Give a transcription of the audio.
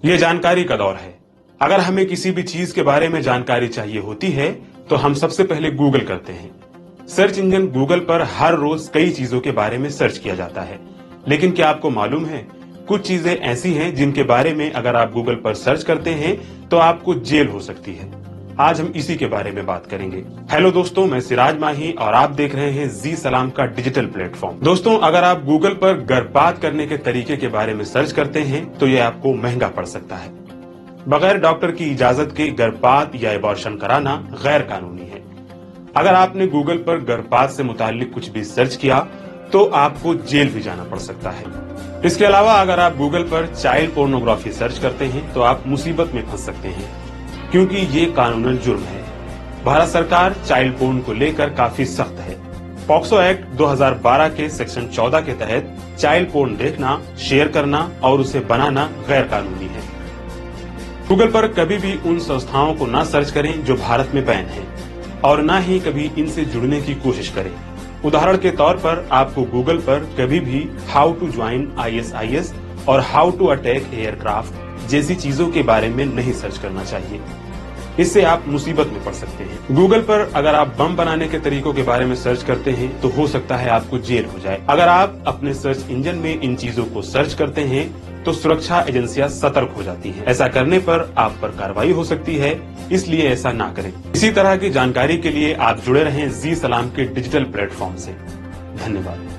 ये जानकारी का दौर है। अगर हमें किसी भी चीज के बारे में जानकारी चाहिए होती है तो हम सबसे पहले गूगल करते हैं। सर्च इंजन गूगल पर हर रोज कई चीजों के बारे में सर्च किया जाता है, लेकिन क्या आपको मालूम है कुछ चीजें ऐसी हैं जिनके बारे में अगर आप गूगल पर सर्च करते हैं तो आपको जेल हो सकती है। आज हम इसी के बारे में बात करेंगे। हेलो दोस्तों, मैं सिराज माही और आप देख रहे हैं जी सलाम का डिजिटल प्लेटफॉर्म। दोस्तों, अगर आप गूगल पर गर्भपात करने के तरीके के बारे में सर्च करते हैं तो ये आपको महंगा पड़ सकता है। बगैर डॉक्टर की इजाजत के गर्भपात या एबॉर्शन कराना गैर कानूनी है। अगर आपने गूगल पर गर्भपात से मुताल्लिक कुछ भी सर्च किया तो आपको जेल भी जाना पड़ सकता है। इसके अलावा अगर आप गूगल पर चाइल्ड पोर्नोग्राफी सर्च करते हैं तो आप मुसीबत में फंस सकते हैं, क्योंकि ये कानूनन जुर्म है। भारत सरकार चाइल्ड पोर्न को लेकर काफी सख्त है। पॉक्सो एक्ट 2012 के सेक्शन 14 के तहत चाइल्ड पोर्न देखना, शेयर करना और उसे बनाना गैर कानूनी है। गूगल पर कभी भी उन संस्थाओं को ना सर्च करें जो भारत में बैन है, और ना ही कभी इनसे जुड़ने की कोशिश करें। उदाहरण के तौर पर आपको गूगल पर कभी भी हाउ टू ज्वाइन ISIS और हाउ टू अटैक एयरक्राफ्ट जैसी चीजों के बारे में नहीं सर्च करना चाहिए। इससे आप मुसीबत में पड़ सकते हैं। गूगल पर अगर आप बम बनाने के तरीकों के बारे में सर्च करते हैं तो हो सकता है आपको जेल हो जाए। अगर आप अपने सर्च इंजन में इन चीजों को सर्च करते हैं तो सुरक्षा एजेंसियां सतर्क हो जाती हैं। ऐसा करने पर आप पर कार्रवाई हो सकती है, इसलिए ऐसा ना करें। इसी तरह की जानकारी के लिए आप जुड़े रहें जी सलाम के डिजिटल प्लेटफॉर्म से। धन्यवाद।